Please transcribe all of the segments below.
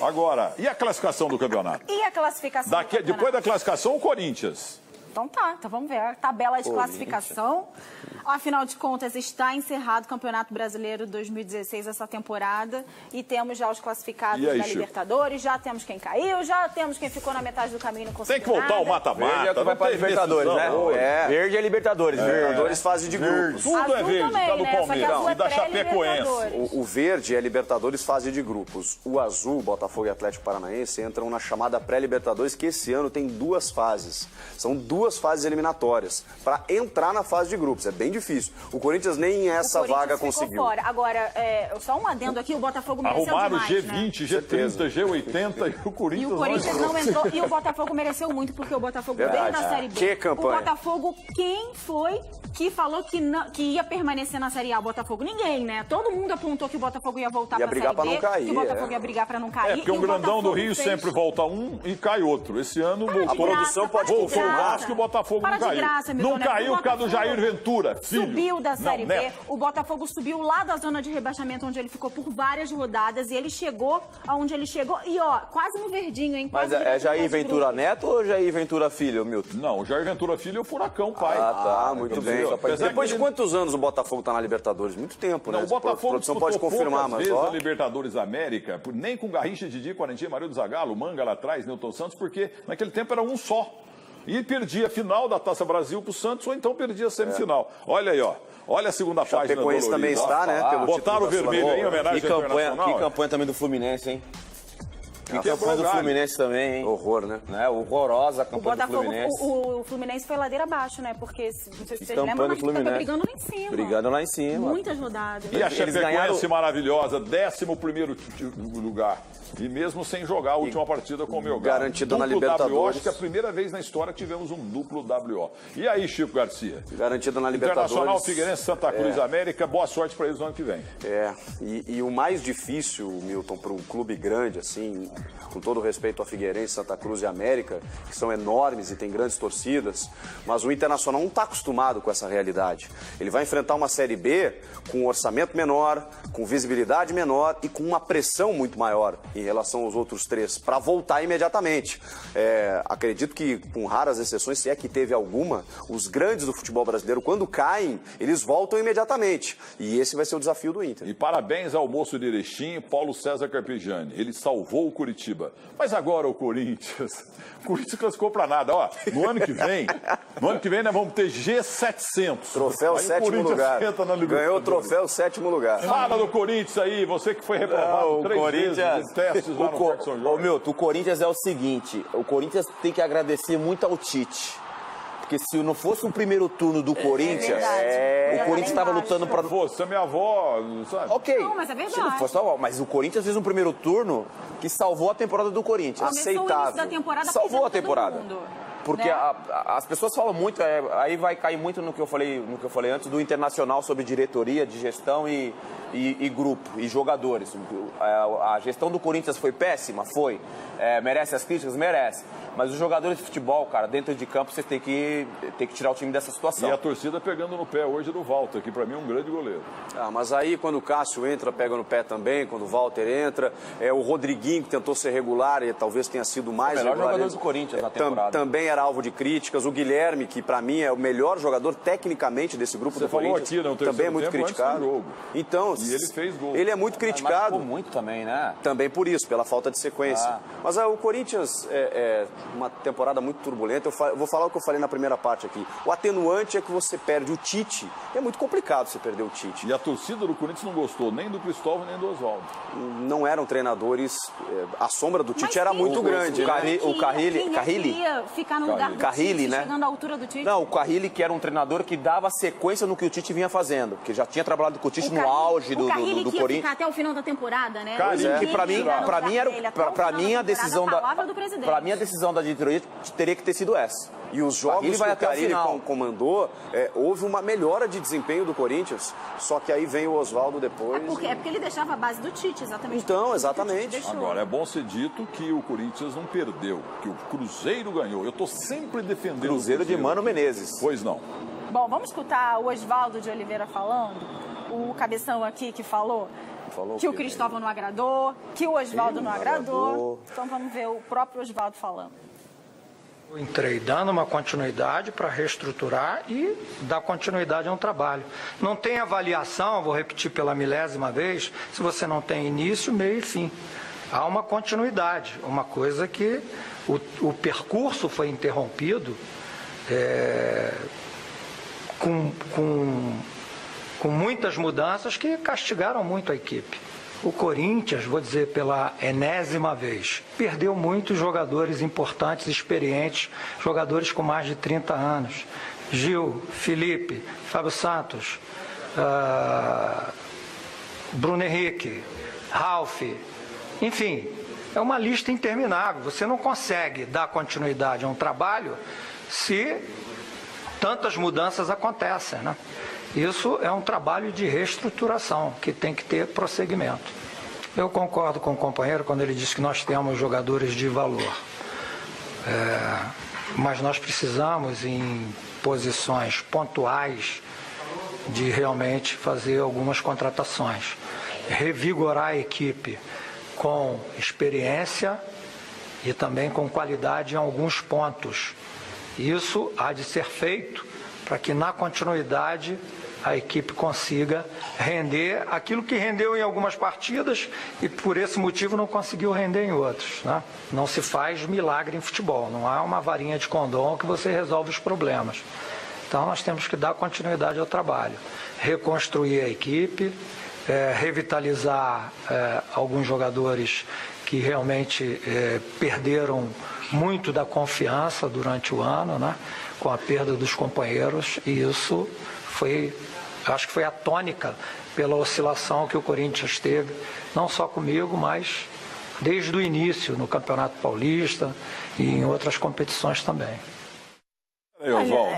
Agora, e a classificação do campeonato? E a classificação do campeonato? Depois da classificação, o Corinthians. Então tá, então vamos ver a tabela de classificação. Afinal de contas, está encerrado o Campeonato Brasileiro 2016, essa temporada, e temos já os classificados da Libertadores, já temos quem caiu, já temos quem ficou na metade do caminho e não conseguiu. Tem que voltar o mata-mata. Verde é que vai para Libertadores, né? Verde é Libertadores. Libertadores fase de grupos. Tudo azul é verde, também, tá do né? Palmeiras e da Chapecoense. O verde é Libertadores fase de grupos. O azul, Botafogo e Atlético Paranaense, entram na chamada pré-Libertadores, que esse ano tem 2 fases. São 2 fases eliminatórias para entrar na fase de grupos. É bem difícil. O Corinthians nem essa vaga conseguiu. Fora. Agora, só um adendo aqui, o Botafogo mereceu arrumaram demais, G20, G30, G80 e o Corinthians, e o Corinthians não entrou. E o Botafogo mereceu muito, porque o Botafogo veio da Série B. Que campanha. O Botafogo, quem foi que falou que ia permanecer na Série A? O Botafogo? Ninguém, né? Todo mundo apontou que o Botafogo ia voltar para a Série B. Pra não cair, que o Botafogo ia brigar para não cair. Porque o grandão do Rio sempre volta um e cai outro. Esse ano a produção pode confirmar que o Botafogo não caiu. Não caiu por causa do Jair Ventura, filho. Subiu da Série B. O Botafogo subiu lá da zona de rebaixamento, onde ele ficou por várias rodadas, e ele chegou aonde ele chegou, e quase no verdinho, hein? Mas é Jair Ventura Neto ou Jair Ventura Filho, Milton? Não, o Jair Ventura Filho é o Furacão, pai. Muito bem. Depois de quantos anos o Botafogo tá na Libertadores? Muito tempo, né? Não, o Botafogo a produção pode confirmar, mas a Libertadores América, nem com Garrincha, Didi, Quarentinha, Mario Zagallo, Manga lá atrás, Newton Santos, porque naquele tempo era um só. E perdia a final da Taça Brasil pro Santos, ou então perdia a semifinal. Olha aí, ó. Olha a segunda página. Chapecoense também está, né? Botaram o vermelho aí em homenagem ao Internacional. Que campanha também do Fluminense, hein? Que campanha do Fluminense também, hein? Horror, né? Horrorosa a campanha do Fluminense. O Fluminense foi ladeira abaixo, né? Porque, não sei se vocês lembram, mas tava brigando lá em cima. Brigando lá em cima. Muitas rodadas. E a Chapecoense maravilhosa, 11º lugar. E mesmo sem jogar a última partida com o meu garantido na Libertadores. WO, acho que é a primeira vez na história que tivemos um duplo WO. E aí, Chico Garcia? Garantido na Libertadores. Internacional, Figueirense, Santa Cruz, América. Boa sorte para eles no ano que vem. E o mais difícil, Milton, para um clube grande, assim, com todo respeito a Figueirense, Santa Cruz e América, que são enormes e têm grandes torcidas, mas o Internacional não está acostumado com essa realidade. Ele vai enfrentar uma Série B com um orçamento menor, com visibilidade menor e com uma pressão muito maior em relação aos outros 3, para voltar imediatamente. Acredito que, com raras exceções, se é que teve alguma, os grandes do futebol brasileiro, quando caem, eles voltam imediatamente. E esse vai ser o desafio do Inter. E parabéns ao moço de Erechim, Paulo César Carpegiani. Ele salvou o Curitiba. Mas agora o Corinthians... O Corinthians classificou para nada. Ó, no ano que vem nós vamos ter G700. Troféu 7º lugar. Ganhou o troféu 7º lugar. Fala do Corinthians aí, você que foi reprovado 3 vezes em testes lá no Parque São Jorge. Milton, o Corinthians é o seguinte, o Corinthians tem que agradecer muito ao Tite. Porque se não fosse o primeiro turno do Corinthians, o Corinthians estava lutando para... Se fosse a minha avó, sabe? Ok. Não, mas é verdade. Se não fosse a avó, mas o Corinthians fez um primeiro turno que salvou a temporada do Corinthians. Aceitável. Da temporada salvou a temporada. Porque né? As pessoas falam muito, aí vai cair muito no que eu falei antes, do Internacional sobre diretoria, de gestão e grupo, e jogadores. A gestão do Corinthians foi péssima? Foi. Merece as críticas? Merece. Mas os jogadores de futebol, cara, dentro de campo, vocês têm que tirar o time dessa situação. E a torcida pegando no pé hoje do Walter, que pra mim é um grande goleiro. Mas aí quando o Cássio entra, pega no pé também, quando o Walter entra, o Rodriguinho, que tentou ser regular e talvez tenha sido mais o melhor regular. jogador do Corinthians na temporada. Também era alvo de críticas. O Guilherme, que pra mim é o melhor jogador tecnicamente desse grupo do Corinthians, aqui, não, também é muito criticado. Então, e ele fez gol. Ele é muito criticado. Mas muito também, né? Também por isso, pela falta de sequência. Mas o Corinthians é uma temporada muito turbulenta. Eu vou falar o que eu falei na primeira parte aqui. O atenuante é que você perde o Tite. É muito complicado você perder o Tite. E a torcida do Corinthians não gostou nem do Cristóvão nem do Oswaldo. Não eram treinadores. A sombra do Tite era muito grande. O Carrilli. Queria ficar no lugar do Carrilli, Tite, né? chegando à altura do Tite. Não, o Carrilli, que era um treinador que dava sequência no que o Tite vinha fazendo. Porque já tinha trabalhado com o Tite no auge do Corinthians. O Carrilli ficar até o final da temporada, né? Que pra mim a decisão da diretoria teria que ter sido essa. E os jogos que o Carrilli comandou, houve uma melhora de desempenho do Corinthians, só que aí vem o Oswaldo depois. É porque ele deixava a base do Tite, exatamente. Então, exatamente. Agora, é bom ser dito que o Corinthians não perdeu, que o Cruzeiro ganhou. Eu estou sempre defendendo Cruzeiro de Mano Menezes. Pois não. Bom, vamos escutar o Oswaldo de Oliveira falando, o cabeção aqui que falou. que o Cristóvão não agradou, que o Oswaldo não agradou. Então vamos ver o próprio Oswaldo falando. Eu entrei dando uma continuidade para reestruturar e dar continuidade a um trabalho. Não tem avaliação, vou repetir pela milésima vez, se você não tem início, meio e fim. Há uma continuidade, uma coisa que o percurso foi interrompido com muitas mudanças que castigaram muito a equipe. O Corinthians, vou dizer pela enésima vez, perdeu muitos jogadores importantes, experientes, jogadores com mais de 30 anos. Gil, Felipe, Fábio Santos, Bruno Henrique, Ralf, enfim, é uma lista interminável. Você não consegue dar continuidade a um trabalho se tantas mudanças acontecem, né? Isso é um trabalho de reestruturação que tem que ter prosseguimento. Eu concordo com o companheiro quando ele diz que nós temos jogadores de valor. Mas nós precisamos, em posições pontuais, de realmente fazer algumas contratações. Revigorar a equipe com experiência e também com qualidade em alguns pontos. Isso há de ser feito para que na continuidade a equipe consiga render aquilo que rendeu em algumas partidas e por esse motivo não conseguiu render em outros, né? Não se faz milagre em futebol, não há uma varinha de condom que você resolve os problemas. Então nós temos que dar continuidade ao trabalho, reconstruir a equipe, revitalizar alguns jogadores que realmente perderam muito da confiança durante o ano, né? Com a perda dos companheiros, e isso acho que foi a tônica pela oscilação que o Corinthians teve, não só comigo, mas desde o início no Campeonato Paulista e em outras competições também.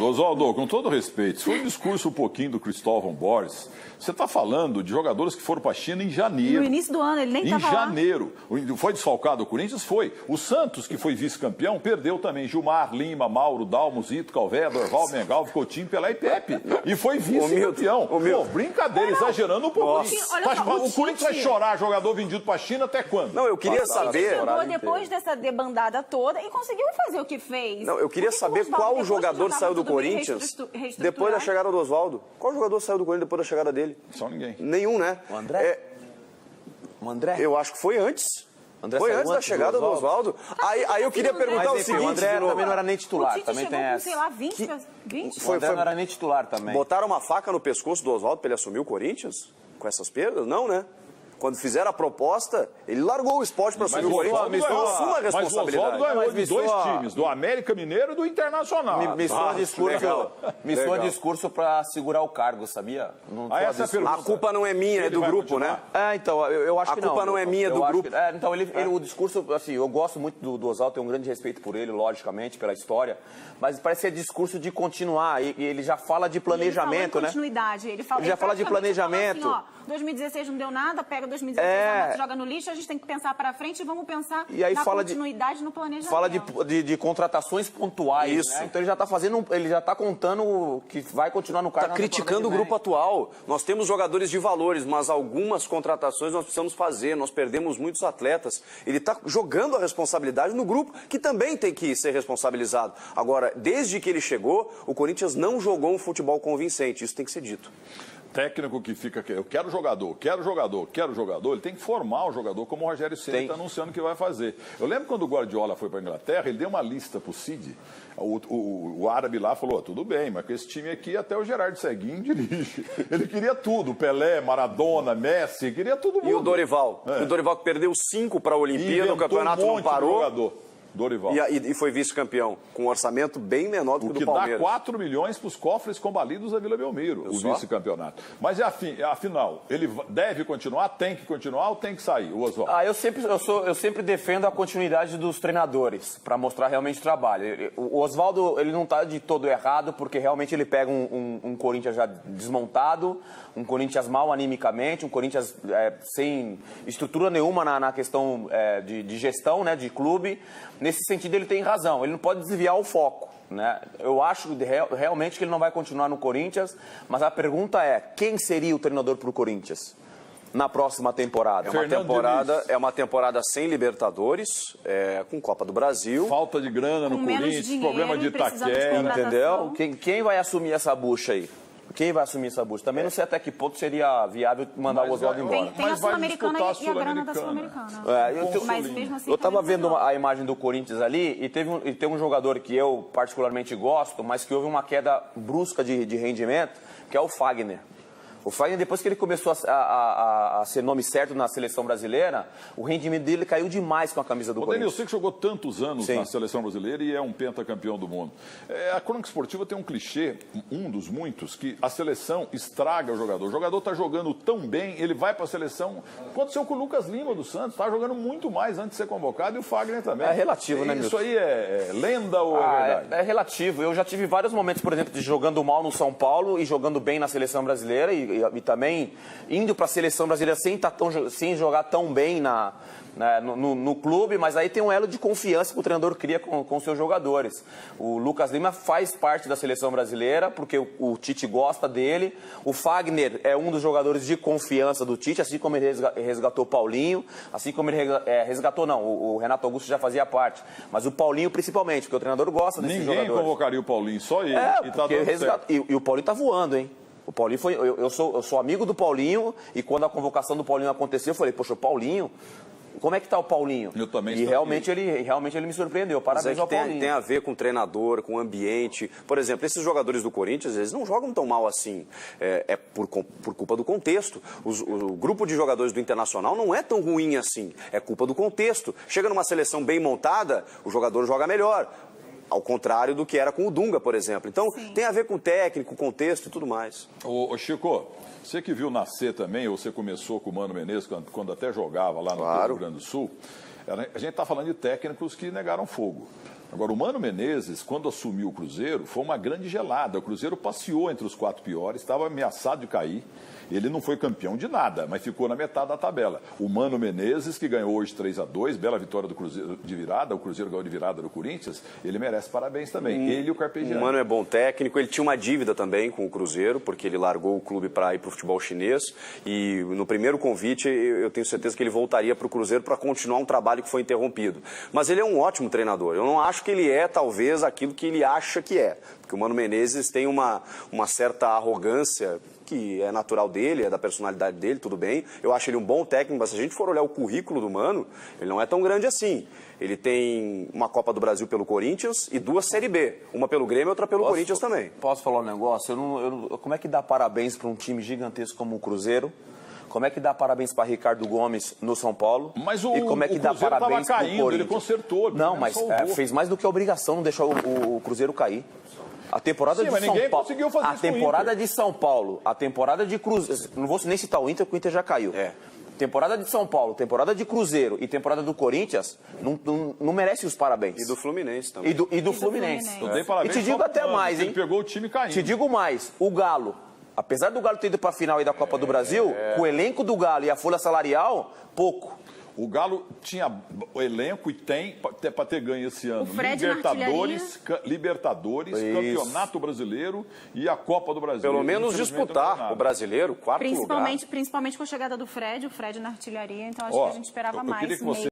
Oswaldo, com todo respeito, se for um discurso um pouquinho do Cristóvão Borges, você está falando de jogadores que foram para a China em janeiro. No início do ano, ele nem estava lá. Em janeiro. Foi desfalcado o Corinthians? Foi. O Santos, que foi vice-campeão, perdeu também Gilmar, Lima, Mauro, Dalmo, Zito, Calvé, Dorval, Mengal, Coutinho, Pelé e Pepe. E foi vice-campeão. Brincadeira, exagerando um pouco. O Corinthians vai chorar jogador vendido para a China até quando? Não, eu queria saber... Chegou depois dessa debandada toda e conseguiu fazer o que fez. Não, eu queria saber qual jogador saiu do Corinthians depois da chegada do Oswaldo. Qual jogador saiu do Corinthians depois da chegada dele? Só ninguém. Nenhum, né? O André? O André? Eu acho que foi antes. Foi antes da chegada do Oswaldo. Aí eu queria perguntar o seguinte... O André também não era nem titular. Também tem essa. Sei lá, 20? O André não era nem titular também. Botaram uma faca no pescoço do Oswaldo para ele assumir o Corinthians? Com essas perdas? Não, né? Quando fizeram a proposta, ele largou o esporte para assumir o Corinthians. Não assuma a responsabilidade. Mas o Oswaldo ganhou de dois times, do América Mineiro e do Internacional. Me soa discurso para segurar o cargo, sabia? Essa é a pergunta. A culpa não é minha, é do grupo, né? Então, eu acho que não. A culpa não é minha, é do grupo. Então, o discurso, assim, eu gosto muito do Oswaldo, tenho um grande respeito por ele, logicamente, pela história, mas parece ser discurso de continuar, e ele já fala de planejamento, né? Continuidade. Ele já fala de planejamento. Assim, 2016 não deu nada, pega 2016, joga no lixo, a gente tem que pensar para frente e vamos pensar na continuidade no planejamento. Fala de contratações pontuais, isso. Né? Então ele já está contando que vai continuar no cargo. Está criticando o grupo atual. Nós temos jogadores de valores, mas algumas contratações nós precisamos fazer, nós perdemos muitos atletas. Ele está jogando a responsabilidade no grupo, que também tem que ser responsabilizado. Agora, desde que ele chegou, o Corinthians não jogou um futebol convincente, isso tem que ser dito. Técnico que fica aqui, eu quero jogador, ele tem que formar o jogador, como o Rogério Ceni está anunciando que vai fazer. Eu lembro quando o Guardiola foi para a Inglaterra, ele deu uma lista para o Cid, o árabe lá falou, tudo bem, mas com esse time aqui até o Gerardo Seguin dirige. Ele queria tudo, Pelé, Maradona, Messi, queria todo mundo. E o Dorival? O Dorival que perdeu 5 para a Olimpíada, o campeonato não parou. Dorival. E foi vice-campeão, com um orçamento bem menor do que o do Palmeiras. O que dá 4 milhões para os cofres combalidos da Vila Belmiro, o vice-campeonato. Mas afinal, ele deve continuar, tem que continuar ou tem que sair, o Oswaldo? Eu sempre defendo a continuidade dos treinadores, para mostrar realmente trabalho. O Oswaldo, ele não está de todo errado, porque realmente ele pega um Corinthians já desmontado, um Corinthians mal animicamente, um Corinthians sem estrutura nenhuma na questão de gestão, né, de clube. Nesse sentido, ele tem razão, ele não pode desviar o foco, né? Eu acho realmente que ele não vai continuar no Corinthians, mas a pergunta é, quem seria o treinador para o Corinthians? na próxima temporada? É uma temporada sem Libertadores, com Copa do Brasil. Falta de grana no Corinthians, problema de Itaquera. Entendeu? Quem vai assumir essa bucha aí? Quem vai assumir essa bucha? Também não sei até que ponto seria viável mandar o Oswaldo embora. Tem a Sul-Americana e a grana da Sul-Americana. Mas mesmo assim, eu estava vendo a imagem do Corinthians ali e tem um jogador que eu particularmente gosto, mas que houve uma queda brusca de rendimento, que é o Fagner. O Fagner, depois que ele começou a ser nome certo na seleção brasileira, o rendimento dele caiu demais com a camisa do Corinthians. Você que jogou tantos anos na seleção brasileira e é um pentacampeão do mundo. A crônica esportiva tem um clichê, um dos muitos, que a seleção estraga o jogador. O jogador está jogando tão bem, ele vai para a seleção. Aconteceu com o Lucas Lima do Santos, está jogando muito mais antes de ser convocado, e o Fagner também. É relativo, né, Isso aí é lenda ou é verdade? É relativo. Eu já tive vários momentos, por exemplo, de jogando mal no São Paulo e jogando bem na seleção brasileira e também indo para a seleção brasileira sem jogar tão bem no clube, mas aí tem um elo de confiança que o treinador cria com seus jogadores. O Lucas Lima faz parte da seleção brasileira porque o Tite gosta dele. O Fagner é um dos jogadores de confiança do Tite, assim como ele resgatou o Paulinho, assim como ele resgatou, não, o Renato Augusto já fazia parte, mas o Paulinho principalmente, porque o treinador gosta desses jogadores. Ninguém convocaria o Paulinho, só ele. E o Paulinho tá voando, hein? O Paulinho foi. Eu sou amigo do Paulinho e quando a convocação do Paulinho aconteceu, eu falei, poxa, o Paulinho. Como é que tá o Paulinho? Eu também. E realmente ele me surpreendeu. Parabéns ao Paulinho. Tem a ver com o treinador, com o ambiente. Por exemplo, esses jogadores do Corinthians, eles não jogam tão mal assim. É por culpa do contexto. O grupo de jogadores do Internacional não é tão ruim assim. É culpa do contexto. Chega numa seleção bem montada, o jogador joga melhor. Ao contrário do que era com o Dunga, por exemplo. Então, tem a ver com o técnico, contexto e tudo mais. Ô Chico, você que viu nascer também, ou você começou com o Mano Menezes, quando até jogava lá no Rio Grande do Sul, a gente está falando de técnicos que negaram fogo. Agora, o Mano Menezes, quando assumiu o Cruzeiro, foi uma grande gelada. O Cruzeiro passeou entre os 4 piores, estava ameaçado de cair. Ele não foi campeão de nada, mas ficou na metade da tabela. O Mano Menezes, que ganhou hoje 3-2, bela vitória do Cruzeiro de virada, o Cruzeiro ganhou de virada do Corinthians, ele merece parabéns também. Ele e o Carpegiani. O Mano é bom técnico, ele tinha uma dívida também com o Cruzeiro, porque ele largou o clube para ir para o futebol chinês. E no primeiro convite, eu tenho certeza que ele voltaria para o Cruzeiro para continuar um trabalho que foi interrompido. Mas ele é um ótimo treinador. Eu não acho que ele é, talvez, aquilo que ele acha que é. Porque o Mano Menezes tem uma certa arrogância que é natural dele, é da personalidade dele, tudo bem. Eu acho ele um bom técnico, mas se a gente for olhar o currículo do Mano, ele não é tão grande assim. Ele tem uma Copa do Brasil pelo Corinthians e 2 Série B. Uma pelo Grêmio e outra pelo Corinthians também. Posso falar um negócio? Como é que dá parabéns para um time gigantesco como o Cruzeiro? Como é que dá parabéns para Ricardo Gomes no São Paulo? Mas e como é que dá parabéns para o Corinthians? Ele consertou. Não, mas fez mais do que a obrigação, não deixou o Cruzeiro cair. A temporada de São Paulo, a temporada de São Paulo, a temporada de Cruzeiro, não vou nem citar o Inter, porque o Inter já caiu. Temporada de São Paulo, temporada de Cruzeiro e temporada do Corinthians não merece os parabéns. E do Fluminense também. E do Fluminense. Eu dei parabéns e te digo até mais, hein? Ele pegou o time caindo. Te digo mais, o Galo, apesar do Galo ter ido para a final aí da Copa do Brasil, com o elenco do Galo e a folha salarial, pouco. O Galo tinha o elenco e tem para ter ganho esse ano. Libertadores, Campeonato Brasileiro e a Copa do Brasil. Pelo menos disputar o brasileiro, 4º lugar. Principalmente com a chegada do Fred, o Fred na artilharia, então acho que a gente esperava mais.